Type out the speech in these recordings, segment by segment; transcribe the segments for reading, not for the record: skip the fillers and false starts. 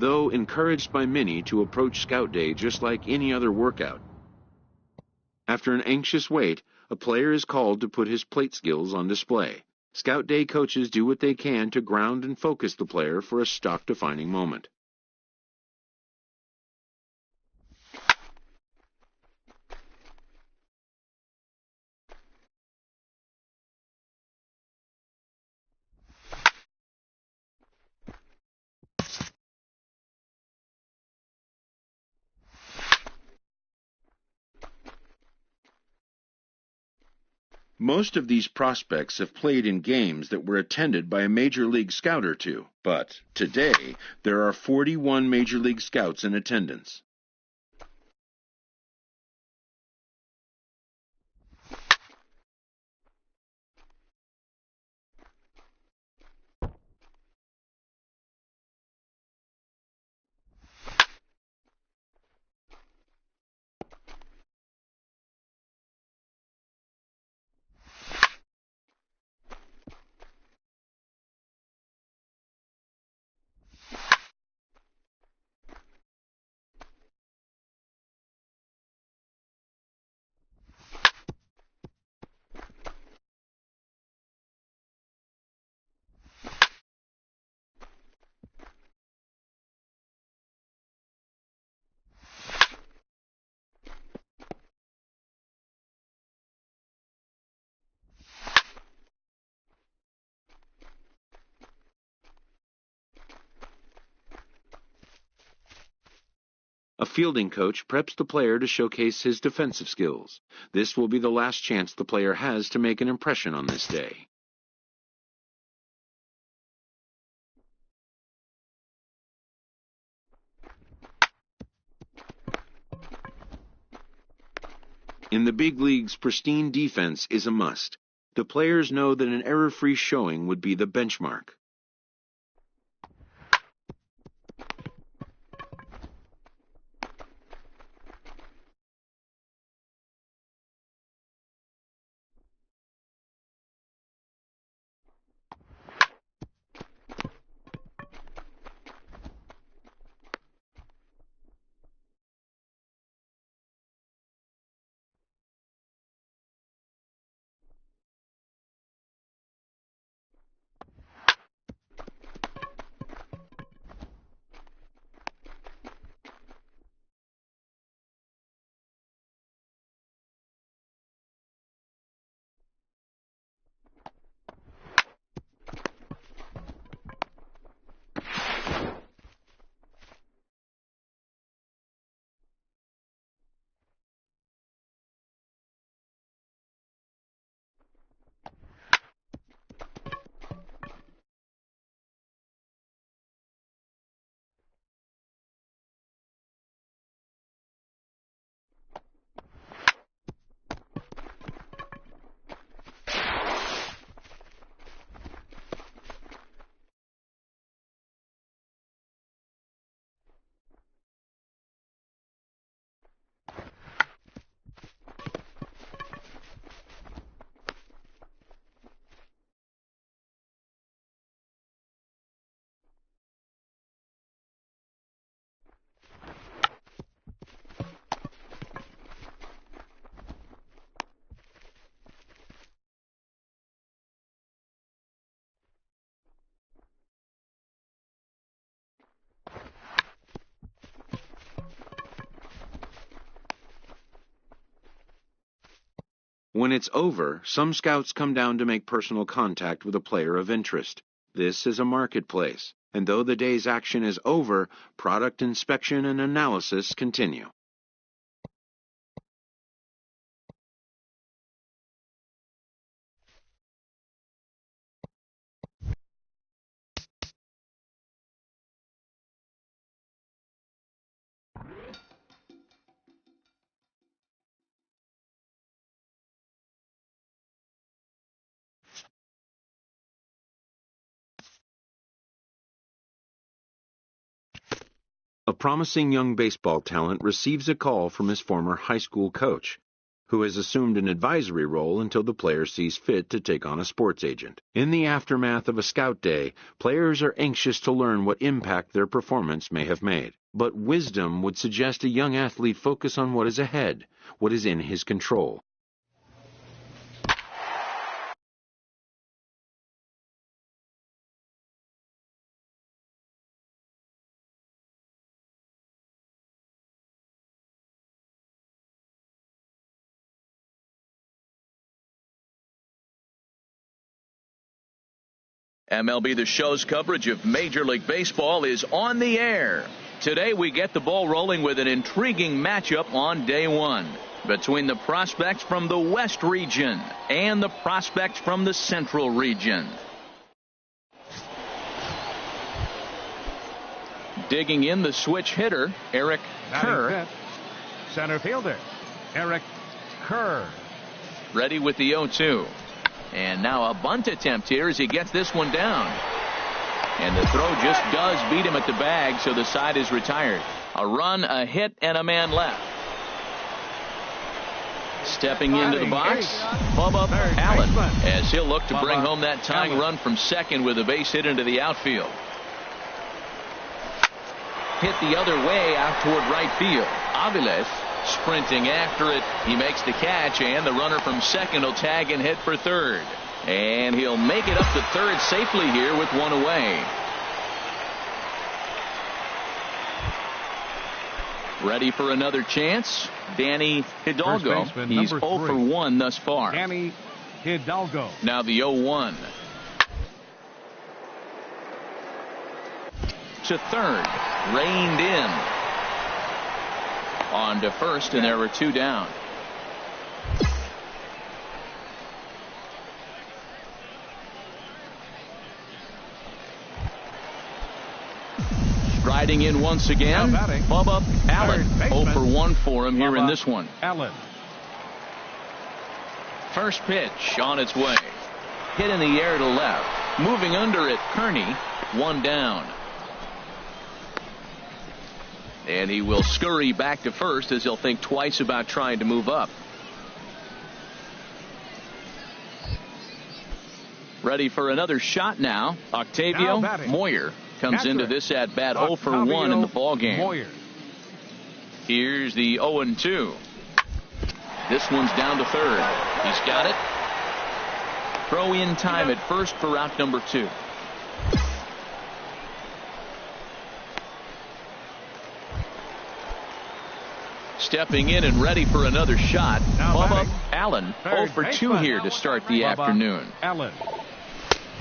though encouraged by many to approach Scout Day just like any other workout. After an anxious wait, a player is called to put his plate skills on display. Scout Day coaches do what they can to ground and focus the player for a stock-defining moment. Most of these prospects have played in games that were attended by a Major League Scout or two, but today there are 41 Major League Scouts in attendance. A fielding coach preps the player to showcase his defensive skills. This will be the last chance the player has to make an impression on this day. In the big leagues, pristine defense is a must. The players know that an error-free showing would be the benchmark. When it's over, some scouts come down to make personal contact with a player of interest. This is a marketplace, and though the day's action is over, product inspection and analysis continue. A promising young baseball talent receives a call from his former high school coach. who has assumed an advisory role until the player sees fit to take on a sports agent. In the aftermath of a scout day, players are anxious to learn what impact their performance may have made. But wisdom would suggest a young athlete focus on what is ahead, what is in his control. MLB The Show's coverage of Major League Baseball is on the air. Today we get the ball rolling with an intriguing matchup on day one between the prospects from the West region and the prospects from the Central region. Digging in, the switch hitter, Eric Kerr. Center fielder, Eric Kerr. Ready with the 0-2. And now a bunt attempt here as he gets this one down. And the throw just does beat him at the bag, so the side is retired. A run, a hit, and a man left. Stepping into the box, Bubba Allen, as he'll look to bring home that tying run from second with a base hit into the outfield. Hit the other way out toward right field. Aviles sprinting after it. He makes the catch, and the runner from second will tag and hit for third. And he'll make it up to third safely here with one away. Ready for another chance, Danny Hidalgo. He's 0 for 1 thus far. Danny Hidalgo. Now the 0-1. To third. Reined in. On to first, and there were two down. Striding in once again, Bubba Allen. 0 for 1 for him here in this one. Allen. First pitch on its way. Hit in the air to left. Moving under it, Kearney. One down. And he will scurry back to first as he'll think twice about trying to move up. Ready for another shot now. Octavio Moyer comes into this at bat 0 for 1 in the ballgame. Here's the 0-2. This one's down to third. He's got it. Throw in time at first for out number 2. Stepping in and ready for another shot, Bubba Allen. 0 for 2 here to start the afternoon. Allen.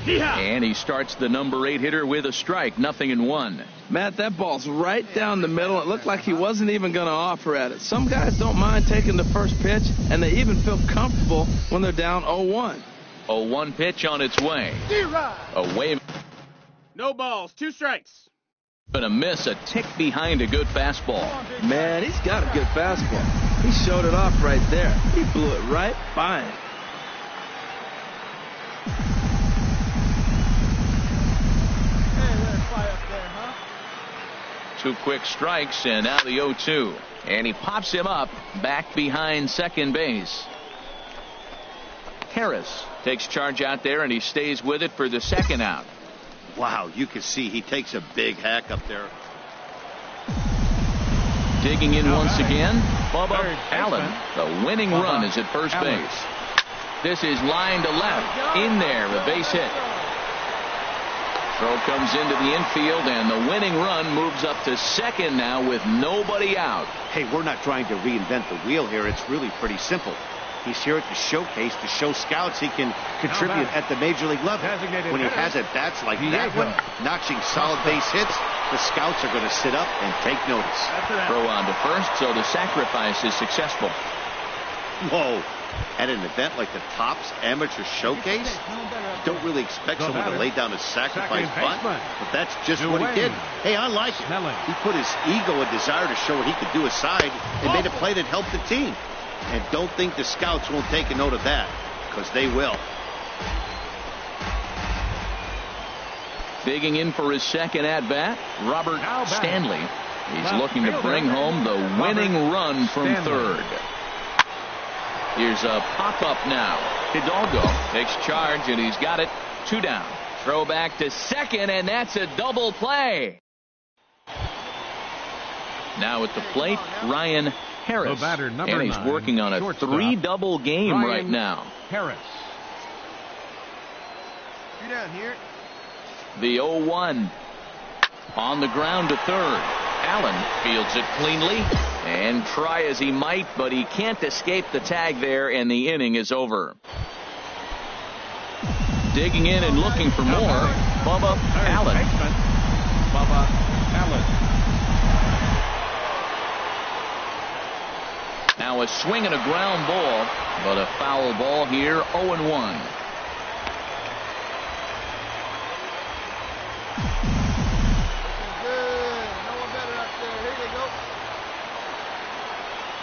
And he starts the number 8 hitter with a strike, 0-1. Matt, that ball's right down the middle. It looked like he wasn't even going to offer at it. Some guys don't mind taking the first pitch, and they even feel comfortable when they're down 0-1. 0-1 pitch on its way. Away. No balls, 2 strikes. Going to miss, a tick behind a good fastball. Man, he's got a good fastball. He showed it off right there. He blew it right by him. Two quick strikes, and now the 0-2. And he pops him up back behind second base. Harris takes charge out there, and he stays with it for the second out. Wow, you can see he takes a big hack up there. Digging in once again, Bubba Allen. The winning run is at first base. This is line to left. In there, a base hit. Throw comes into the infield, and the winning run moves up to second now with nobody out. Hey, we're not trying to reinvent the wheel here. It's really pretty simple. He's here at the showcase to show scouts he can contribute at the major league level. When he has at bats like that one, notching solid base hits, the scouts are going to sit up and take notice. Throw on to first, so the sacrifice is successful. Whoa. At an event like the Topps Amateur Showcase, you don't really expect someone to lay down a sacrifice bunt, but that's just what he did. Hey, I like it. He put his ego and desire to show what he could do aside and made a play that helped the team. And don't think the scouts won't take a note of that, because they will. Digging in for his second at-bat, Robert Stanley. He's looking to bring home the winning run from third. Here's a pop-up now. Hidalgo takes charge, and he's got it. 2 down. Throw back to second, and that's a double play. Now at the plate, Ryan Harris. And he's working on a 3-double game right now. Harris. You're down here. The 0-1. On the ground to third. Allen fields it cleanly. And try as he might, but he can't escape the tag there, and the inning is over. Digging in and looking for more, Bubba Allen. Bubba Allen. Now a swing and a ground ball, but a foul ball here, 0-1.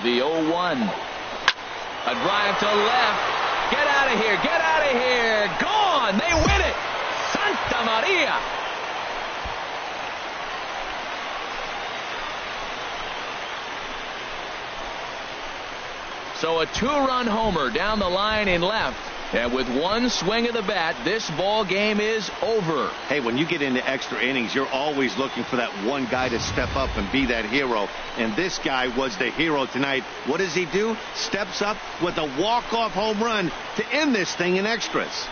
The 0-1. A drive to left. Get out of here. Get out of here. Gone. They win it. Santa Maria. So a 2-run homer down the line in left. And with one swing of the bat, this ball game is over. Hey, when you get into extra innings, you're always looking for that one guy to step up and be that hero. And this guy was the hero tonight. What does he do? Steps up with a walk-off home run to end this thing in extras.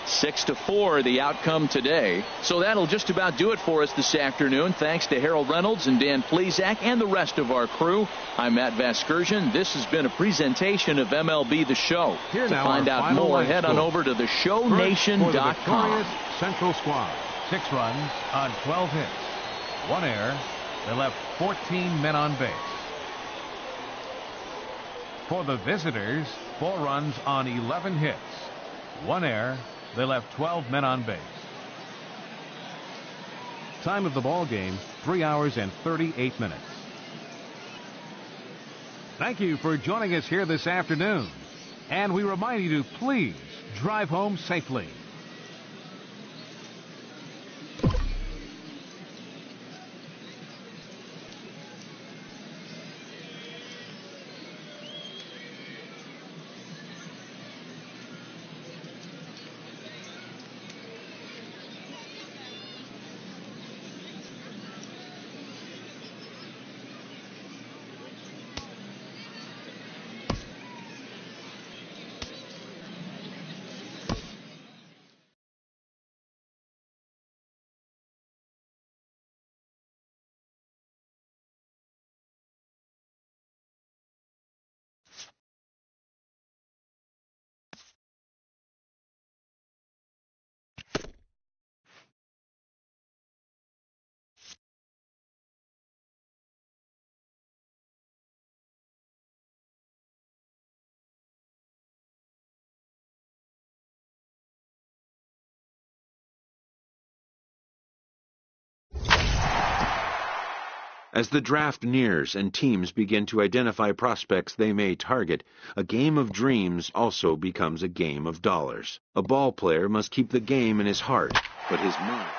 Six to 4 the outcome today. So that'll just about do it for us this afternoon. Thanks to Harold Reynolds and Dan Plesac and the rest of our crew. I'm Matt Vasgersian. This has been a presentation of MLB The Show. Here to now find out more, head on over to theshownation.com. Central squad. 6 runs on 12 hits. 1 error. They left 14 men on base. For the visitors, 4 runs on 11 hits. 1 error. They left 12 men on base. Time of the ball game, 3 hours and 38 minutes. Thank you for joining us here this afternoon. And we remind you to please drive home safely. As the draft nears and teams begin to identify prospects they may target, a game of dreams also becomes a game of dollars. A ball player must keep the game in his heart, but his mind.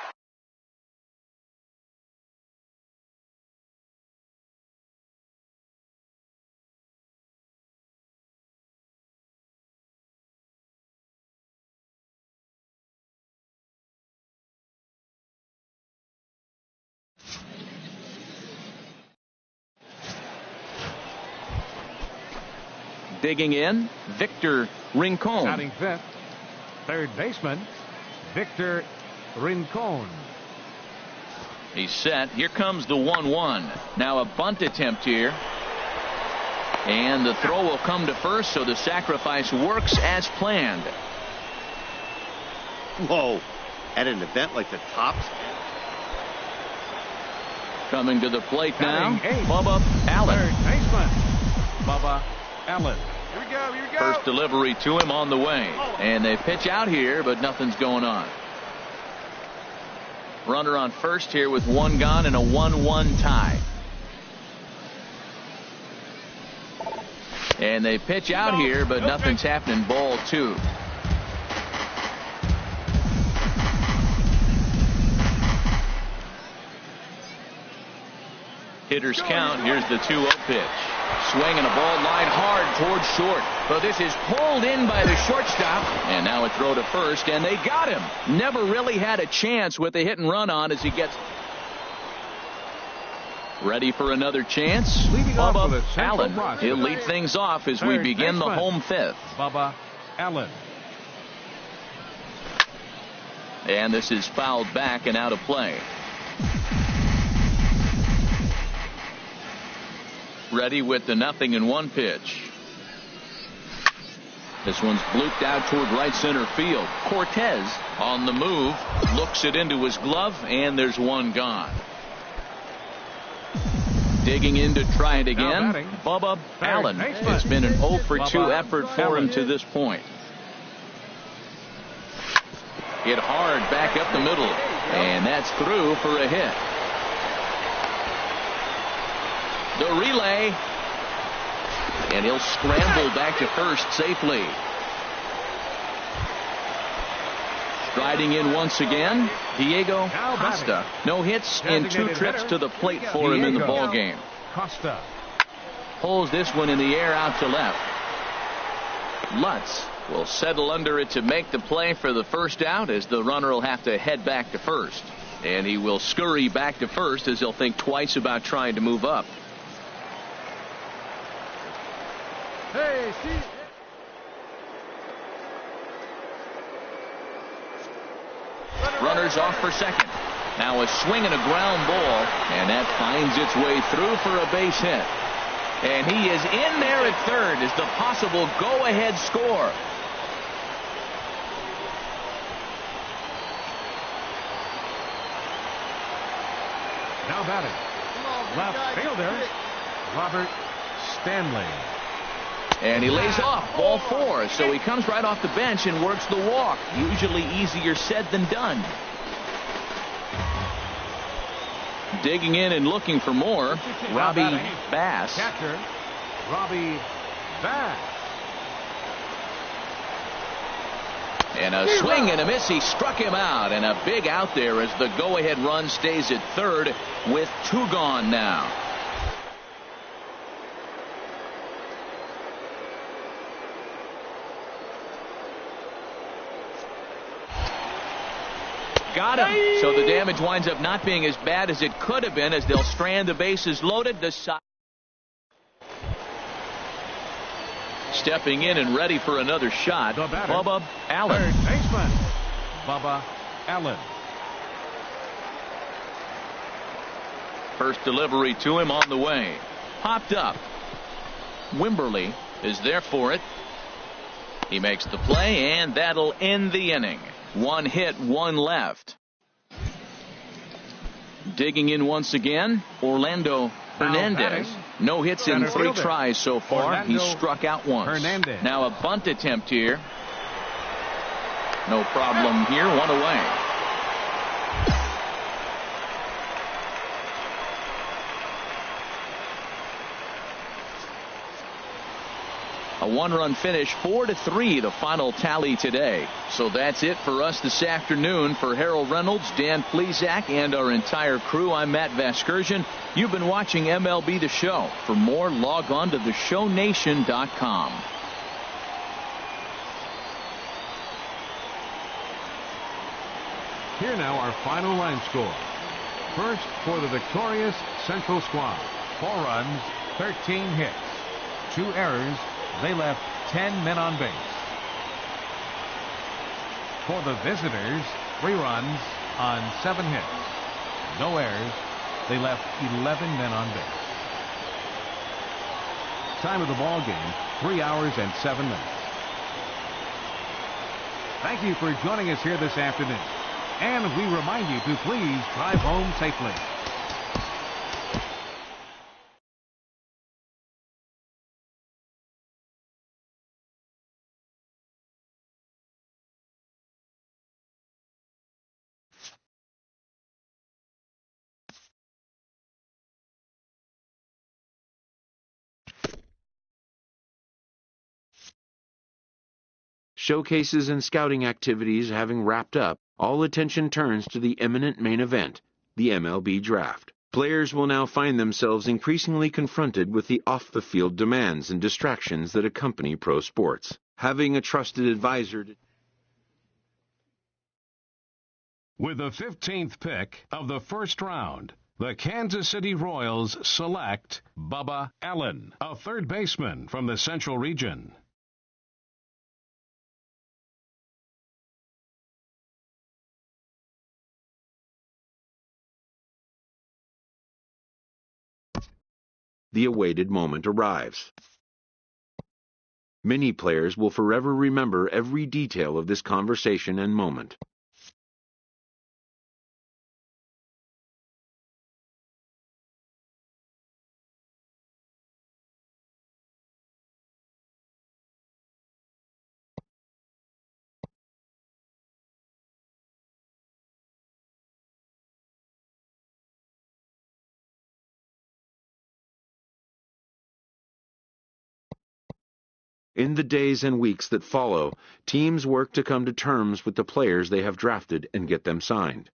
Digging in, Victor Rincon. Batting fifth, third baseman, Victor Rincon. He's set. Here comes the 1-1. Now a bunt attempt here. And the throw will come to first, so the sacrifice works as planned. Whoa. At an event like the Tops. Coming to the plate now, Batting eighth, Bubba Allen. third baseman, Bubba Allen. Here we go. Here we go. First delivery to him on the way. And they pitch out here, but nothing's going on. Runner on first here with 1 gone and a 1-1 tie. And they pitch out here, but nothing's happening. Ball 2. Hitter's count. Here's the 2-0 pitch. Swinging a ball line hard towards short. But this is pulled in by the shortstop. And now a throw to first, and they got him. Never really had a chance with the hit and run on as he gets ready for another chance. Bubba Allen. He'll lead things off as we begin the home fifth. Bubba Allen. And this is fouled back and out of play. Ready with the 0-1 pitch. This one's blooped out toward right center field. Cortez on the move, looks it into his glove, and there's one gone. Digging in to try it again, Bubba Allen. It's been an 0 for 2 effort for him to this point. Hit hard back up the middle, and that's through for a hit. The relay, and he'll scramble back to first safely. Striding in once again, Diego Costa. No hits in 2 trips to the plate for him in the ballgame. Costa pulls this one in the air out to left. Lutz will settle under it to make the play for the first out, as the runner will have to head back to first. And he will scurry back to first as he'll think twice about trying to move up. Runners off for second. Now a swing and a ground ball, and that finds its way through for a base hit. And he is in there at third as the possible go-ahead score. now batting. Left fielder Robert Stanley. And he lays off ball 4, so he comes right off the bench and works the walk. Usually easier said than done. Digging in and looking for more, Robbie Bass. Catcher Robbie Bass. And a swing and a miss. He struck him out, and a big out there as the go-ahead run stays at third with 2 gone now. Got him. So the damage winds up not being as bad as it could have been, as they'll strand the bases loaded. The side. Stepping in and ready for another shot, Bubba Allen. Third baseman Bubba Allen. First delivery to him on the way. Popped up. Wimberly is there for it. He makes the play, and that'll end the inning. 1 hit, 1 left. Digging in once again, Orlando Hernandez. No hits in 3 tries so far. He struck out once. Now a bunt attempt here. No problem here. 1 away. A 1-run finish, 4-3, the final tally today. So that's it for us this afternoon. For Harold Reynolds, Dan Plesac, and our entire crew, I'm Matt Vasgersian. You've been watching MLB The Show. For more, log on to theshownation.com. Here now our final line score. First for the victorious Central squad. 4 runs, 13 hits, 2 errors. They left 10 men on base. For the visitors, 3 runs on 7 hits, no errors. They left 11 men on base. Time of the ball game, 3 hours and 7 minutes. Thank you for joining us here this afternoon. And we remind you to please drive home safely. Showcases and scouting activities having wrapped up, all attention turns to the imminent main event, the MLB Draft. Players will now find themselves increasingly confronted with the off-the-field demands and distractions that accompany pro sports. Having a trusted advisor... With the 15th pick of the first round, the Kansas City Royals select Bubba Allen, a third baseman from the Central Region. The awaited moment arrives. Many players will forever remember every detail of this conversation and moment. In the days and weeks that follow, teams work to come to terms with the players they have drafted and get them signed.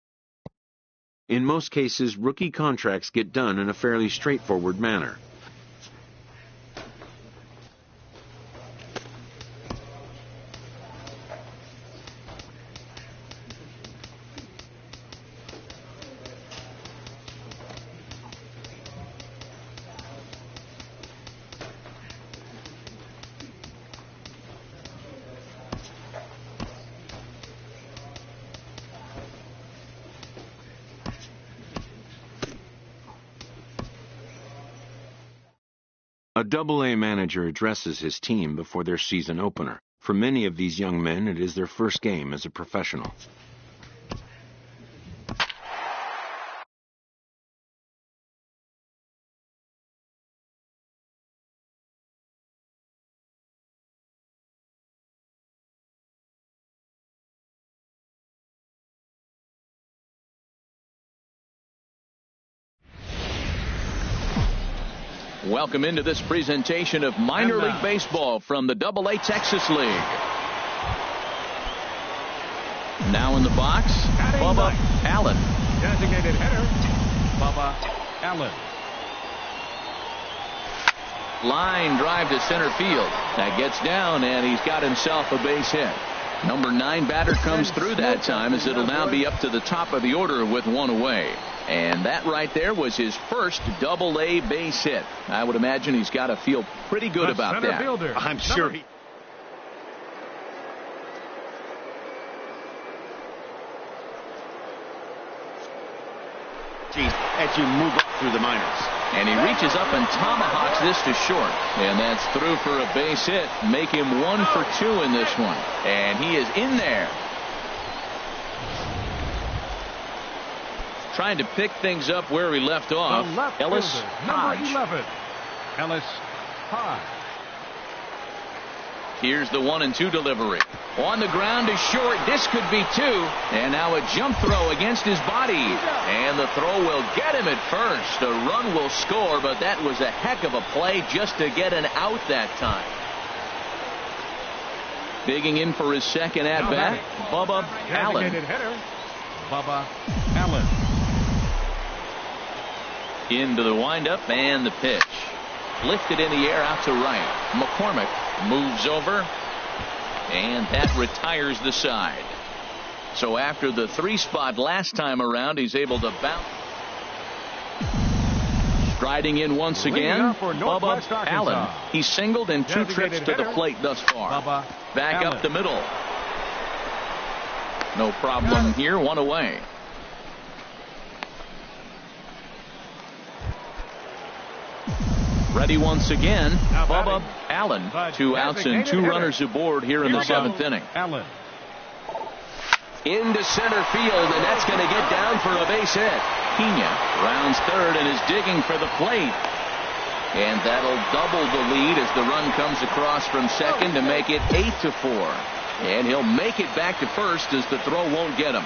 In most cases, rookie contracts get done in a fairly straightforward manner. A Double-A manager addresses his team before their season opener. For many of these young men, it is their first game as a professional. Welcome into this presentation of minor league baseball from the Double-A Texas League. Now in the box, Bubba Allen. Designated hitter, Bubba Allen. Line drive to center field. That gets down, and he's got himself a base hit. Number 9 batter comes through that time, as it'll now be up to the top of the order with one away. And that right there was his first Double-A base hit. I would imagine he's got to feel pretty good about that. Fielder, I'm sure he... as you move up through the minors. And he reaches up and tomahawks this to short. And that's through for a base hit. Make him 1 for 2 in this one. And he is in there. Trying to pick things up where he left off. Ellis Hodge. Number 11, Ellis Hodge. Here's the 1-2 delivery. On the ground to short. This could be 2. And now a jump throw against his body. And the throw will get him at first. A run will score, but that was a heck of a play just to get an out that time. Digging in for his second at-bat, Bubba Allen. Hitter, Bubba Allen. Into the windup and the pitch. Lifted in the air out to right. McCormick moves over, and that retires the side. So after the 3 spot last time around, he's able to bounce. Striding in once again, Bubba Allen. He's singled in 2 trips to the plate thus far. Back up the middle. No problem here, 1 away. Ready once again, Bubba Allen. 2 outs and 2 runners aboard here in the 7th inning. Allen. Into center field, and that's going to get down for a base hit. Pena rounds third and is digging for the plate. And that'll double the lead as the run comes across from second to make it 8-4. And he'll make it back to first as the throw won't get him.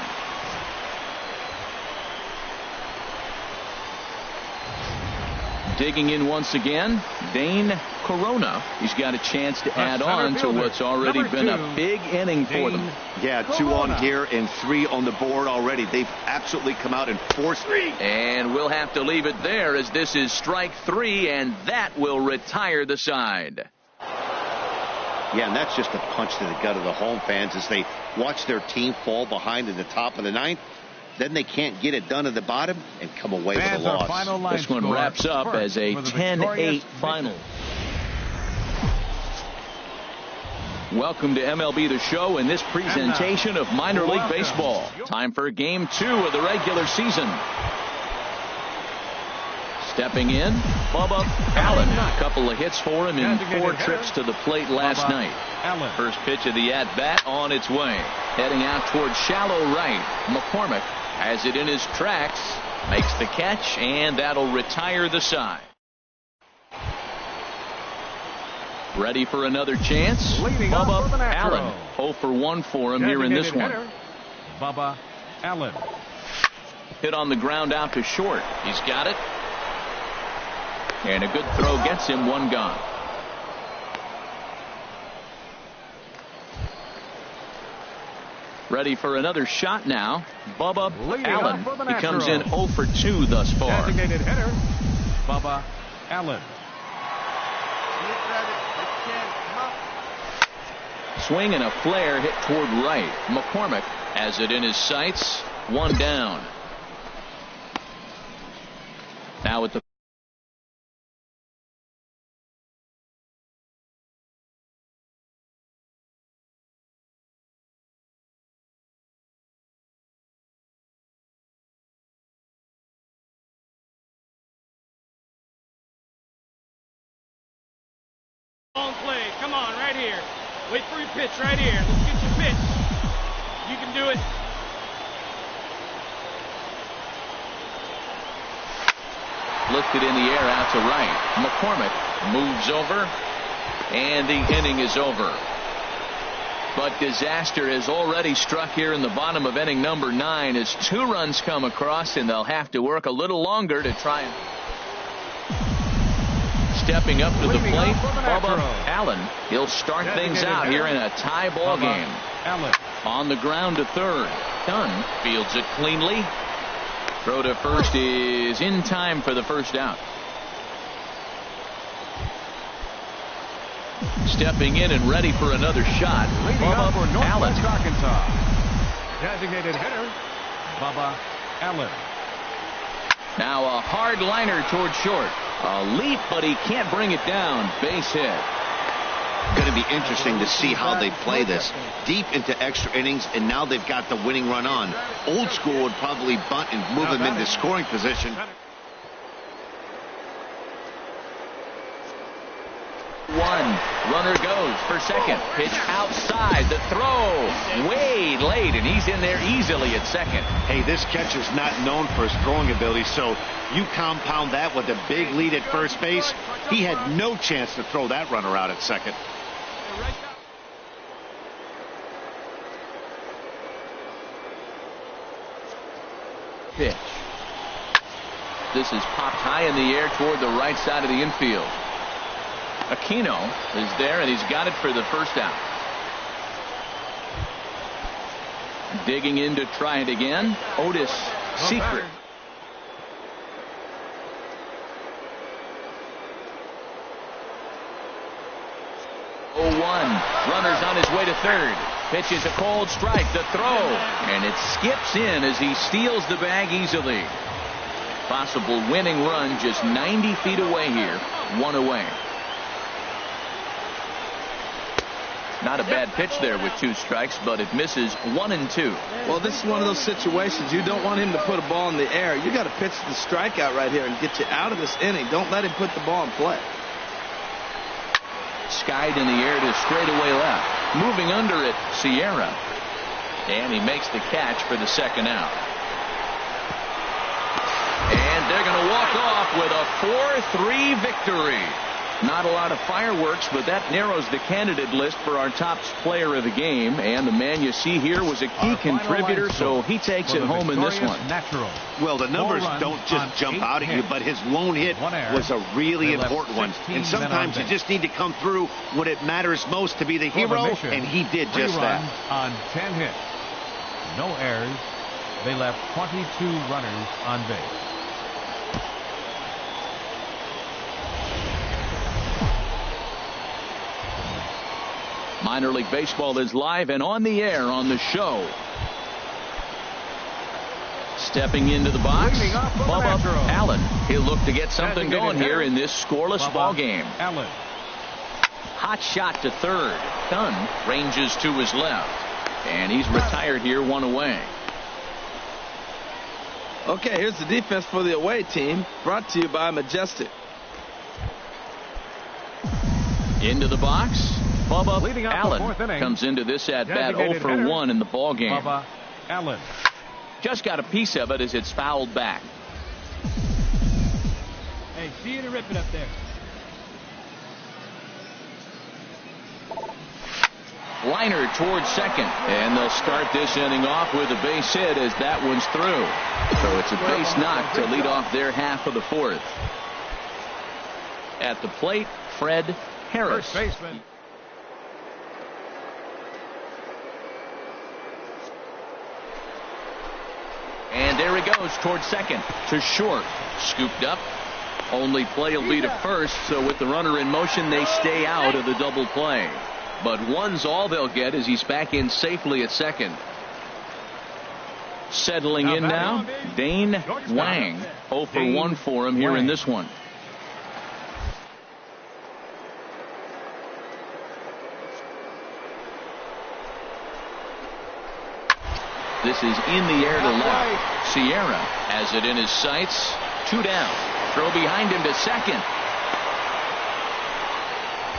Digging in once again, Dane Corona. He's got a chance to add on to what's already been a big inning for them. Yeah, 2 on here and 3 on the board already. They've absolutely come out and forced it. And we'll have to leave it there as this is strike 3, and that will retire the side. Yeah, and that's just a punch to the gut of the home fans as they watch their team fall behind in the top of the 9th. Then they can't get it done at the bottom and come away with a loss. This one wraps up as a 10-8 final. Welcome to MLB The Show in this presentation of minor league baseball. Time for Game 2 of the regular season. Stepping in, Bubba Allen. A couple of hits for him in 4 trips to the plate last night. First pitch of the at-bat on its way. Heading out towards shallow right. McCormick has it in his tracks, makes the catch, and that'll retire the side. Ready for another chance? Bubba Allen. 0 for 1 for him here in this one. Bubba Allen. Hit on the ground out to short. He's got it. And a good throw gets him 1 gone. Ready for another shot now. Bubba Allen. He comes in 0 for 2 thus far. Designated hitter, Bubba Allen. Swing and a flare hit toward right. McCormick has it in his sights. 1 down. Now with the long play. Come on, right here. Wait for your pitch right here. Let's get your pitch. You can do it. lifted in the air out to right. McCormick moves over, and the inning is over. But disaster has already struck here in the bottom of inning number 9 as 2 runs come across, and they'll have to work a little longer to try and... Stepping up to the plate, Bubba Allen. He'll start things out here in a tie ball game. On the ground to third. Dunn fields it cleanly. Throw to first is in time for the first out. Stepping in and ready for another shot, Bubba Allen. Designated hitter, Bubba Allen. Now a hard liner toward short. A leap, but he can't bring it down. Base hit. Going to be interesting to see how they play this. Deep into extra innings, and now they've got the winning run on. Old school would probably bunt and move him into scoring position. Runner goes for second. Pitch outside. The throw way late, and he's in there easily at second. Hey, this catcher's not known for his throwing ability, so you compound that with a big lead at first base. He had no chance to throw that runner out at second. Pitch. This is popped high in the air toward the right side of the infield. Aquino is there, and he's got it for the first out. Digging in to try it again. Otis Secret. Runners on his way to third. Pitches a cold strike. The throw. And it skips in as he steals the bag easily. Possible winning run just 90 feet away here. 1 away. Not a bad pitch there with 2 strikes, but it misses 1 and 2. Well, this is one of those situations you don't want him to put a ball in the air. You got to pitch the strikeout right here and get you out of this inning. Don't let him put the ball in play. Skied in the air to straightaway left. Moving under it, Sierra. And he makes the catch for the second out. And they're going to walk off with a 4-3 victory. Not a lot of fireworks, but that narrows the candidate list for our top player of the game. And the man you see here was a key contributor, so he takes it home in this one. Well, the numbers don't just jump out at you, but his lone hit was a really important one. And sometimes you just need to come through when it matters most to be the hero, and he did just that. On 10 hits, no errors. They left 22 runners on base. Minor League Baseball is live and on the air on the show. Stepping into the box, Bubba Allen. He'll look to get something going here in this scoreless ball game. Hot shot to third. Dunn ranges to his left. And he's retired here, one away. Okay, here's the defense for the away team. Brought to you by Majestic. Into the box. Bubba Allen comes into this at bat 0 for 1 in the ball game. Bubba Allen just got a piece of it as it's fouled back. Hey, see you to rip it up there. Liner towards second, and they'll start this inning off with a base hit as that one's through. So it's a base knock to lead off their half of the fourth. At the plate, Fred Harris. First baseman. And there he goes towards second to short. Scooped up. Only play will be to first, so with the runner in motion, they stay out of the double play. But one's all they'll get as he's back in safely at second. Settling in now, Dane Wang. 0 for 1 for him here in this one. This is in the air to left. Sierra has it in his sights. 2 down. Throw behind him to second.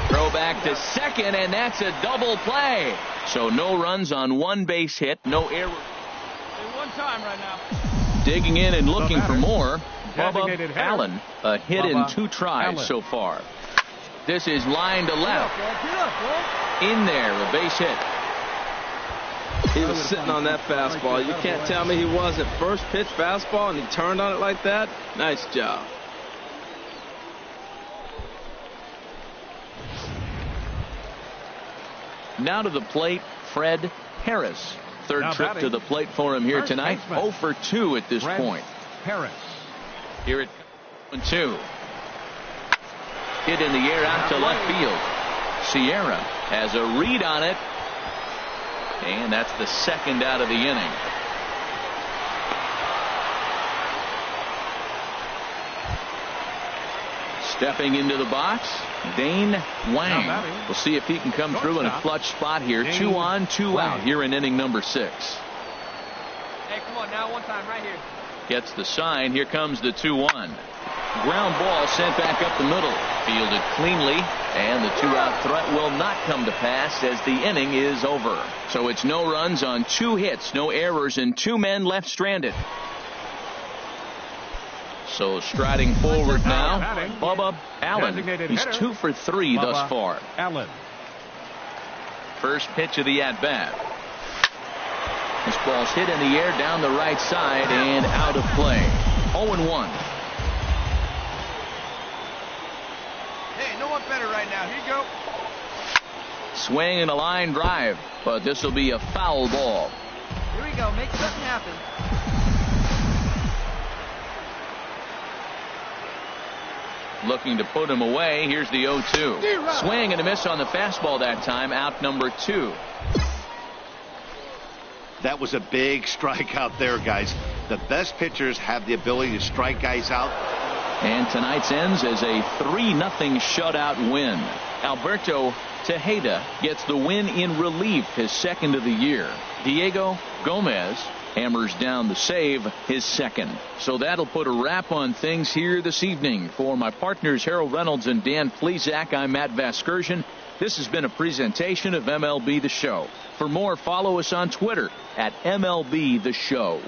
Throw back to second, and that's a double play. So no runs on one base hit, no error. One time right now. Digging in and looking for more. Bubba Allen, a hit in 2 tries so far. This is line to left. In there, a base hit. He was sitting on that fastball. You can't tell me he wasn't. First pitch fastball, and he turned on it like that. Nice job. Now to the plate, Fred Harris. Third trip to the plate for him here tonight. 0 for 2 at this point. Harris. Here it 1-2. Hit in the air out to left field. Sierra has a read on it. And that's the second out of the inning. Stepping into the box, Dane Wang. We'll see if he can come through in a clutch spot here. 2 on, 2 out here in inning number 6. Hey, come on now, one time right here. Gets the sign. Here comes the 2-1. Ground ball sent back up the middle. Fielded cleanly, and the 2-out threat will not come to pass as the inning is over. So it's no runs on 2 hits, no errors, and 2 men left stranded. So striding forward now, Bubba Allen. He's 2 for 3 thus far. Allen. First pitch of the at-bat. This ball's hit in the air down the right side and out of play. 0-1. Hey, no one better right now. Here you go. Swing and a line drive, but this will be a foul ball. Here we go. Make something happen. Looking to put him away. Here's the 0-2. Swing and a miss on the fastball that time. Out number 2. That was a big strikeout there, guys. The best pitchers have the ability to strike guys out. And tonight's ends as a 3-0 shutout win. Alberto Tejeda gets the win in relief, his second of the year. Diego Gomez hammers down the save, his second. So that'll put a wrap on things here this evening. For my partners Harold Reynolds and Dan Plesac, I'm Matt Vasgersian. This has been a presentation of MLB The Show. For more, follow us on Twitter at MLB The Show.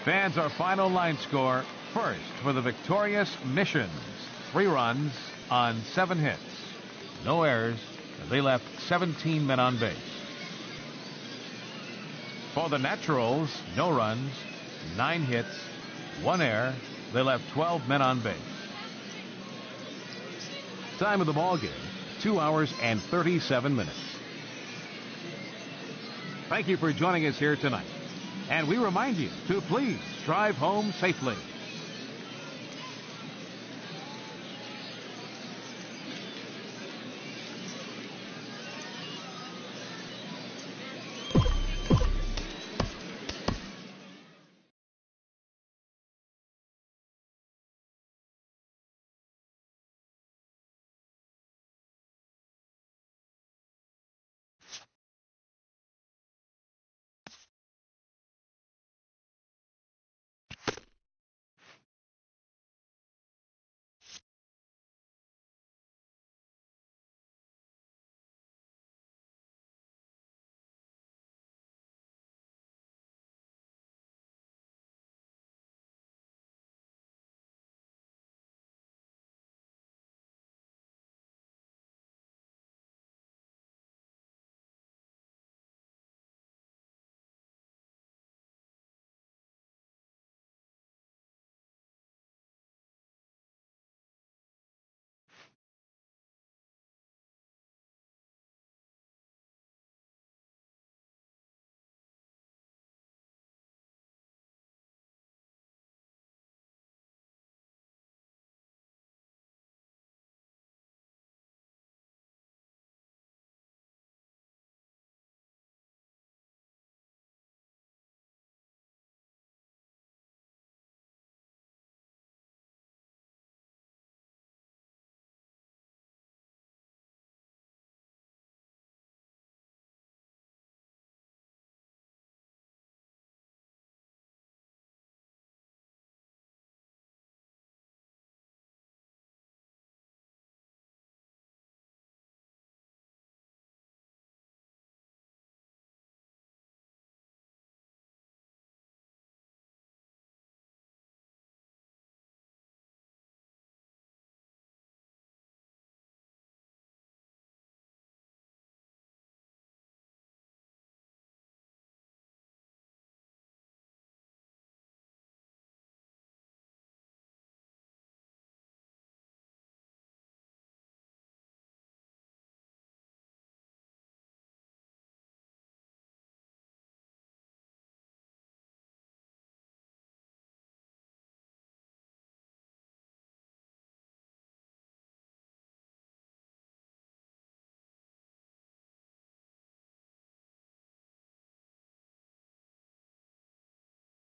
Fans, our final line score. First for the victorious Mission. 3 runs on 7 hits. No errors. They left 17 men on base. For the Naturals, no runs, 9 hits, 1 error. They left 12 men on base. Time of the ball game, 2 hours and 37 minutes. Thank you for joining us here tonight. And we remind you to please drive home safely.